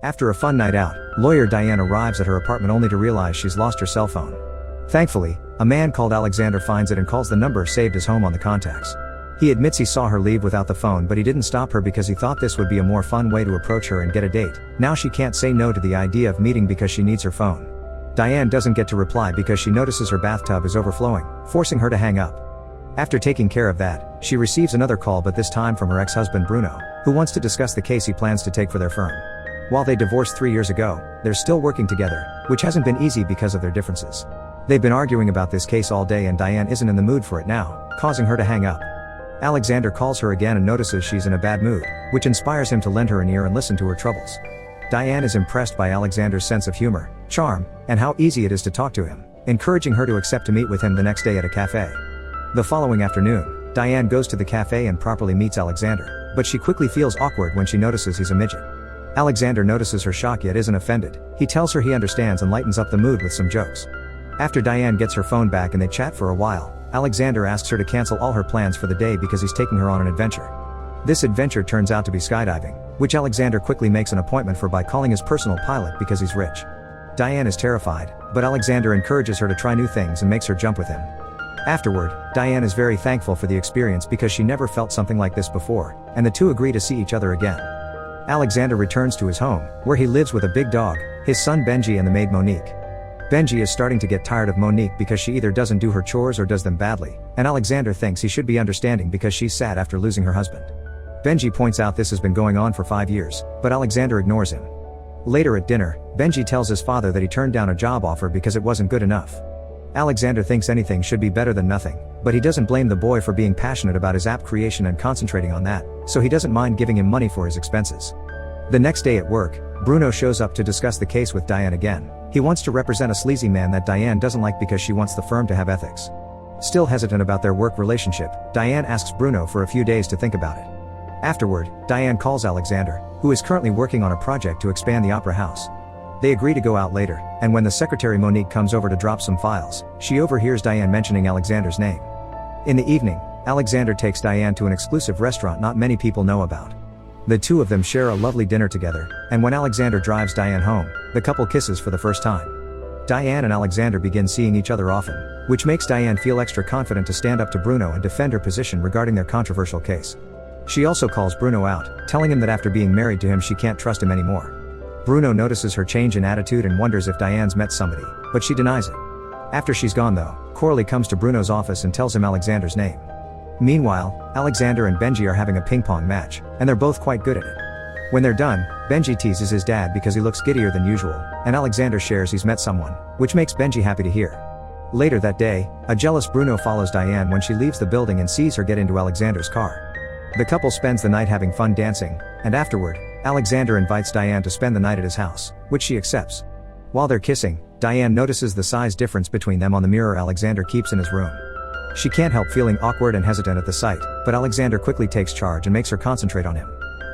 After a fun night out, lawyer Diane arrives at her apartment only to realize she's lost her cell phone. Thankfully, a man called Alexander finds it and calls the number saved as home on the contacts. He admits he saw her leave without the phone, but he didn't stop her because he thought this would be a more fun way to approach her and get a date. Now she can't say no to the idea of meeting because she needs her phone. Diane doesn't get to reply because she notices her bathtub is overflowing, forcing her to hang up. After taking care of that, she receives another call, but this time from her ex-husband Bruno, who wants to discuss the case he plans to take for their firm. While they divorced 3 years ago, they're still working together, which hasn't been easy because of their differences. They've been arguing about this case all day and Diane isn't in the mood for it now, causing her to hang up. Alexander calls her again and notices she's in a bad mood, which inspires him to lend her an ear and listen to her troubles. Diane is impressed by Alexander's sense of humor, charm, and how easy it is to talk to him, encouraging her to accept to meet with him the next day at a cafe. The following afternoon, Diane goes to the cafe and properly meets Alexander, but she quickly feels awkward when she notices he's a midget. Alexander notices her shock yet isn't offended. He tells her he understands and lightens up the mood with some jokes. After Diane gets her phone back and they chat for a while, Alexander asks her to cancel all her plans for the day because he's taking her on an adventure. This adventure turns out to be skydiving, which Alexander quickly makes an appointment for by calling his personal pilot because he's rich. Diane is terrified, but Alexander encourages her to try new things and makes her jump with him. Afterward, Diane is very thankful for the experience because she never felt something like this before, and the two agree to see each other again. Alexander returns to his home, where he lives with a big dog, his son Benji and the maid Monique. Benji is starting to get tired of Monique because she either doesn't do her chores or does them badly, and Alexander thinks he should be understanding because she's sad after losing her husband. Benji points out this has been going on for 5 years, but Alexander ignores him. Later at dinner, Benji tells his father that he turned down a job offer because it wasn't good enough. Alexander thinks anything should be better than nothing, but he doesn't blame the boy for being passionate about his app creation and concentrating on that, so he doesn't mind giving him money for his expenses. The next day at work, Bruno shows up to discuss the case with Diane again. He wants to represent a sleazy man that Diane doesn't like because she wants the firm to have ethics. Still hesitant about their work relationship, Diane asks Bruno for a few days to think about it. Afterward, Diane calls Alexander, who is currently working on a project to expand the opera house. They agree to go out later, and when the secretary Monique comes over to drop some files, she overhears Diane mentioning Alexander's name. In the evening, Alexander takes Diane to an exclusive restaurant not many people know about. The two of them share a lovely dinner together, and when Alexander drives Diane home, the couple kisses for the first time. Diane and Alexander begin seeing each other often, which makes Diane feel extra confident to stand up to Bruno and defend her position regarding their controversial case. She also calls Bruno out, telling him that after being married to him she can't trust him anymore. Bruno notices her change in attitude and wonders if Diane's met somebody, but she denies it. After she's gone though, Coralie comes to Bruno's office and tells him Alexander's name. Meanwhile, Alexander and Benji are having a ping pong match, and they're both quite good at it. When they're done, Benji teases his dad because he looks giddier than usual, and Alexander shares he's met someone, which makes Benji happy to hear. Later that day, a jealous Bruno follows Diane when she leaves the building and sees her get into Alexander's car. The couple spends the night having fun dancing, and afterward, Alexander invites Diane to spend the night at his house, which she accepts. While they're kissing, Diane notices the size difference between them on the mirror Alexander keeps in his room. She can't help feeling awkward and hesitant at the sight, but Alexander quickly takes charge and makes her concentrate on him.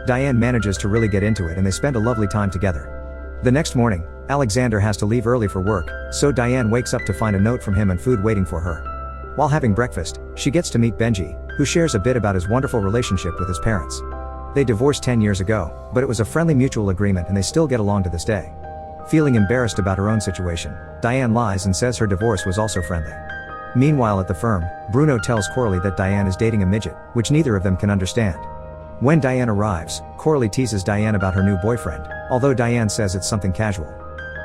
Diane manages to really get into it and they spend a lovely time together. The next morning, Alexander has to leave early for work, so Diane wakes up to find a note from him and food waiting for her. While having breakfast, she gets to meet Benji, who shares a bit about his wonderful relationship with his parents. They divorced 10 years ago, but it was a friendly mutual agreement and they still get along to this day. Feeling embarrassed about her own situation, Diane lies and says her divorce was also friendly. Meanwhile at the firm, Bruno tells Coralie that Diane is dating a midget, which neither of them can understand. When Diane arrives, Coralie teases Diane about her new boyfriend, although Diane says it's something casual.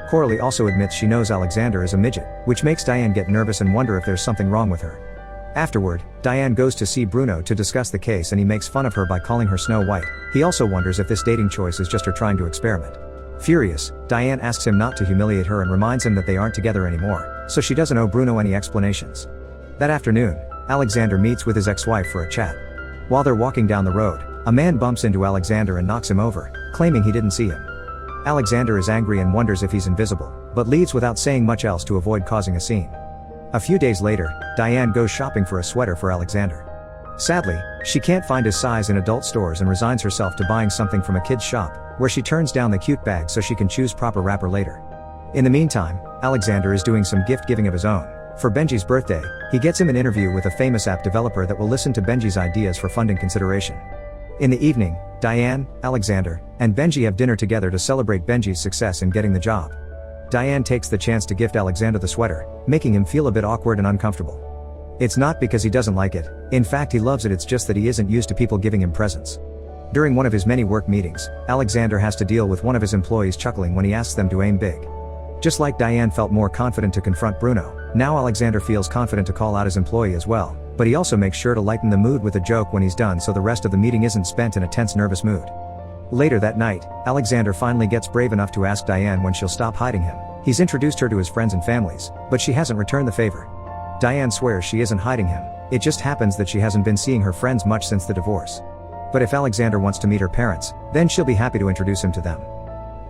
Coralie also admits she knows Alexander is a midget, which makes Diane get nervous and wonder if there's something wrong with her. Afterward, Diane goes to see Bruno to discuss the case and he makes fun of her by calling her Snow White. He also wonders if this dating choice is just her trying to experiment. Furious, Diane asks him not to humiliate her and reminds him that they aren't together anymore, so she doesn't owe Bruno any explanations. That afternoon, Alexander meets with his ex-wife for a chat. While they're walking down the road, a man bumps into Alexander and knocks him over, claiming he didn't see him. Alexander is angry and wonders if he's invisible, but leaves without saying much else to avoid causing a scene. A few days later, Diane goes shopping for a sweater for Alexander. Sadly, she can't find his size in adult stores and resigns herself to buying something from a kid's shop, where she turns down the cute bag so she can choose proper wrapper later. In the meantime, Alexander is doing some gift giving of his own. For Benji's birthday, he gets him an interview with a famous app developer that will listen to Benji's ideas for funding consideration. In the evening, Diane, Alexander, and Benji have dinner together to celebrate Benji's success in getting the job. Diane takes the chance to gift Alexander the sweater, making him feel a bit awkward and uncomfortable. It's not because he doesn't like it, in fact he loves it, it's just that he isn't used to people giving him presents. During one of his many work meetings, Alexander has to deal with one of his employees chuckling when he asks them to aim big. Just like Diane felt more confident to confront Bruno, now Alexander feels confident to call out his employee as well, but he also makes sure to lighten the mood with a joke when he's done so the rest of the meeting isn't spent in a tense, nervous mood. Later that night, Alexander finally gets brave enough to ask Diane when she'll stop hiding him. He's introduced her to his friends and families, but she hasn't returned the favor. Diane swears she isn't hiding him, it just happens that she hasn't been seeing her friends much since the divorce. But if Alexander wants to meet her parents, then she'll be happy to introduce him to them.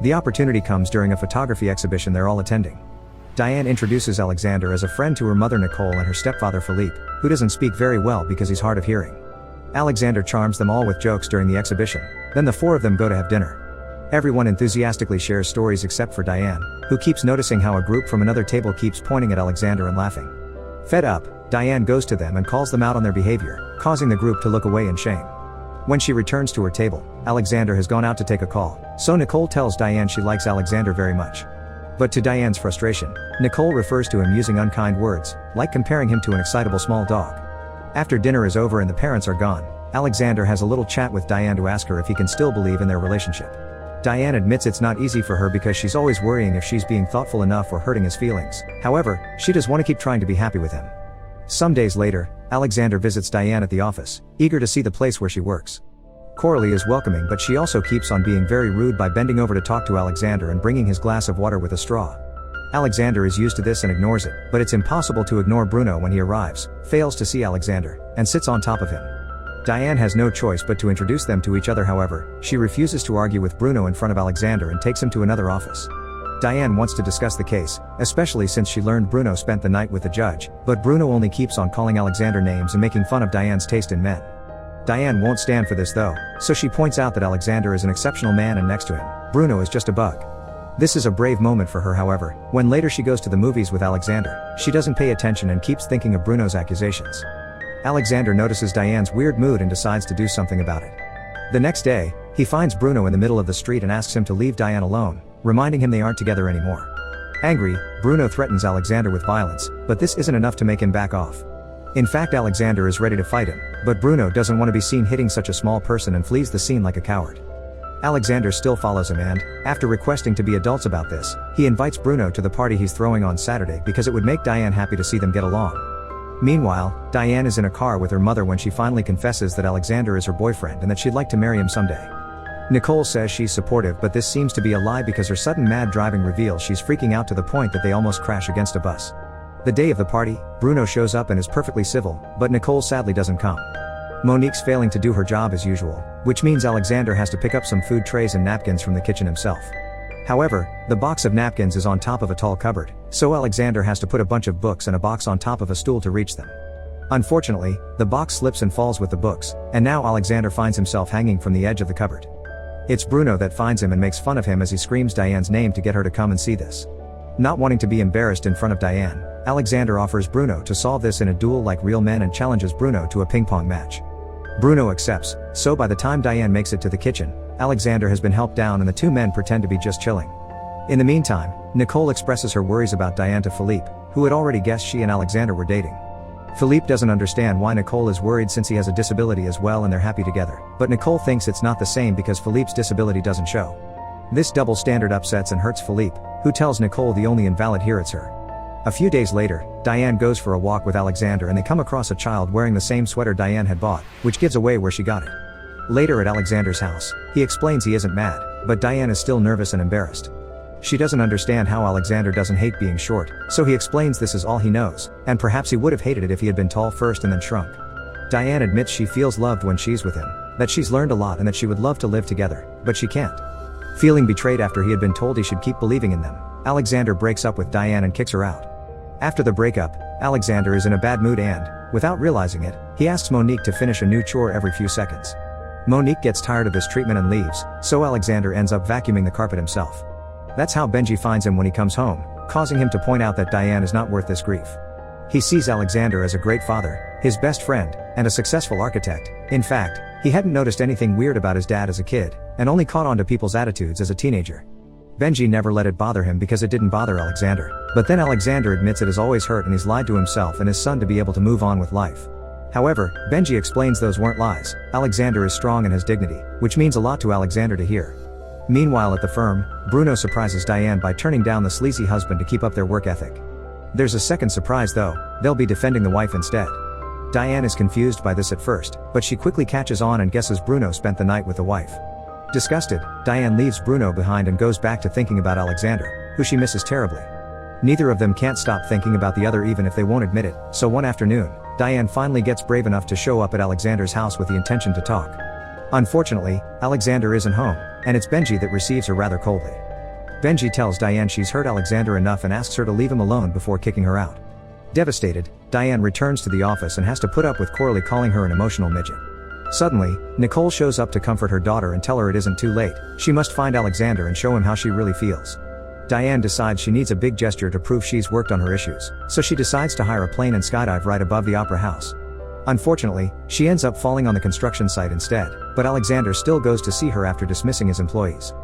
The opportunity comes during a photography exhibition they're all attending. Diane introduces Alexander as a friend to her mother Nicole and her stepfather Philippe, who doesn't speak very well because he's hard of hearing. Alexander charms them all with jokes during the exhibition, then the four of them go to have dinner. Everyone enthusiastically shares stories except for Diane, who keeps noticing how a group from another table keeps pointing at Alexander and laughing. Fed up, Diane goes to them and calls them out on their behavior, causing the group to look away in shame. When she returns to her table, Alexander has gone out to take a call, so Nicole tells Diane she likes Alexander very much. But to Diane's frustration, Nicole refers to him using unkind words, like comparing him to an excitable small dog. After dinner is over and the parents are gone, Alexander has a little chat with Diane to ask her if he can still believe in their relationship. Diane admits it's not easy for her because she's always worrying if she's being thoughtful enough or hurting his feelings. However, she does want to keep trying to be happy with him. Some days later, Alexander visits Diane at the office, eager to see the place where she works. Coralie is welcoming, but she also keeps on being very rude by bending over to talk to Alexander and bringing his glass of water with a straw. Alexander is used to this and ignores it, but it's impossible to ignore Bruno when he arrives, fails to see Alexander, and sits on top of him. Diane has no choice but to introduce them to each other. However, she refuses to argue with Bruno in front of Alexander and takes him to another office. Diane wants to discuss the case, especially since she learned Bruno spent the night with the judge, but Bruno only keeps on calling Alexander names and making fun of Diane's taste in men. Diane won't stand for this though, so she points out that Alexander is an exceptional man and next to him, Bruno is just a bug. This is a brave moment for her. However, when later she goes to the movies with Alexander, she doesn't pay attention and keeps thinking of Bruno's accusations. Alexander notices Diane's weird mood and decides to do something about it. The next day, he finds Bruno in the middle of the street and asks him to leave Diane alone, reminding him they aren't together anymore. Angry, Bruno threatens Alexander with violence, but this isn't enough to make him back off. In fact, Alexander is ready to fight him, but Bruno doesn't want to be seen hitting such a small person and flees the scene like a coward. Alexander still follows him and, after requesting to be adults about this, he invites Bruno to the party he's throwing on Saturday because it would make Diane happy to see them get along. Meanwhile, Diane is in a car with her mother when she finally confesses that Alexander is her boyfriend and that she'd like to marry him someday. Nicole says she's supportive, but this seems to be a lie because her sudden mad driving reveals she's freaking out to the point that they almost crash against a bus. The day of the party, Bruno shows up and is perfectly civil, but Nicole sadly doesn't come. Monique's failing to do her job as usual, which means Alexander has to pick up some food trays and napkins from the kitchen himself. However, the box of napkins is on top of a tall cupboard, so Alexander has to put a bunch of books and a box on top of a stool to reach them. Unfortunately, the box slips and falls with the books, and now Alexander finds himself hanging from the edge of the cupboard. It's Bruno that finds him and makes fun of him as he screams Diane's name to get her to come and see this. Not wanting to be embarrassed in front of Diane, Alexander offers Bruno to solve this in a duel like real men and challenges Bruno to a ping pong match. Bruno accepts, so by the time Diane makes it to the kitchen, Alexander has been helped down and the two men pretend to be just chilling. In the meantime, Nicole expresses her worries about Diane to Philippe, who had already guessed she and Alexander were dating. Philippe doesn't understand why Nicole is worried since he has a disability as well and they're happy together, but Nicole thinks it's not the same because Philippe's disability doesn't show. This double standard upsets and hurts Philippe, who tells Nicole the only invalid here is her. A few days later, Diane goes for a walk with Alexander and they come across a child wearing the same sweater Diane had bought, which gives away where she got it. Later at Alexander's house, he explains he isn't mad, but Diane is still nervous and embarrassed. She doesn't understand how Alexander doesn't hate being short, so he explains this is all he knows, and perhaps he would have hated it if he had been tall first and then shrunk. Diane admits she feels loved when she's with him, that she's learned a lot and that she would love to live together, but she can't. Feeling betrayed after he had been told he should keep believing in them, Alexander breaks up with Diane and kicks her out. After the breakup, Alexander is in a bad mood and, without realizing it, he asks Monique to finish a new chore every few seconds. Monique gets tired of this treatment and leaves, so Alexander ends up vacuuming the carpet himself. That's how Benji finds him when he comes home, causing him to point out that Diane is not worth this grief. He sees Alexander as a great father, his best friend, and a successful architect. In fact, He hadn't noticed anything weird about his dad as a kid, and only caught on to people's attitudes as a teenager. Benji never let it bother him because it didn't bother Alexander. But then Alexander admits it has always hurt and he's lied to himself and his son to be able to move on with life. However, Benji explains those weren't lies. Alexander is strong and has dignity, which means a lot to Alexander to hear. Meanwhile at the firm, Bruno surprises Diane by turning down the sleazy husband to keep up their work ethic. There's a second surprise though, they'll be defending the wife instead. Diane is confused by this at first, but she quickly catches on and guesses Bruno spent the night with the wife. Disgusted, Diane leaves Bruno behind and goes back to thinking about Alexander, who she misses terribly. Neither of them can't stop thinking about the other even if they won't admit it, so one afternoon, Diane finally gets brave enough to show up at Alexander's house with the intention to talk. Unfortunately, Alexander isn't home, and it's Benji that receives her rather coldly. Benji tells Diane she's hurt Alexander enough and asks her to leave him alone before kicking her out. Devastated, Diane returns to the office and has to put up with Coralie calling her an emotional midget. Suddenly, Nicole shows up to comfort her daughter and tell her it isn't too late, she must find Alexander and show him how she really feels. Diane decides she needs a big gesture to prove she's worked on her issues, so she decides to hire a plane and skydive right above the opera house. Unfortunately, she ends up falling on the construction site instead, but Alexander still goes to see her after dismissing his employees.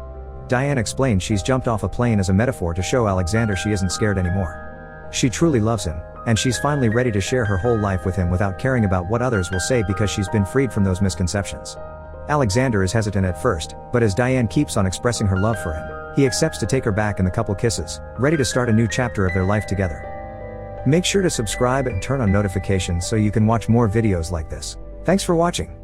Diane explains she's jumped off a plane as a metaphor to show Alexander she isn't scared anymore. She truly loves him, and she's finally ready to share her whole life with him without caring about what others will say because she's been freed from those misconceptions. Alexander is hesitant at first, but as Diane keeps on expressing her love for him, he accepts to take her back and the couple kisses, ready to start a new chapter of their life together. Make sure to subscribe and turn on notifications so you can watch more videos like this. Thanks for watching.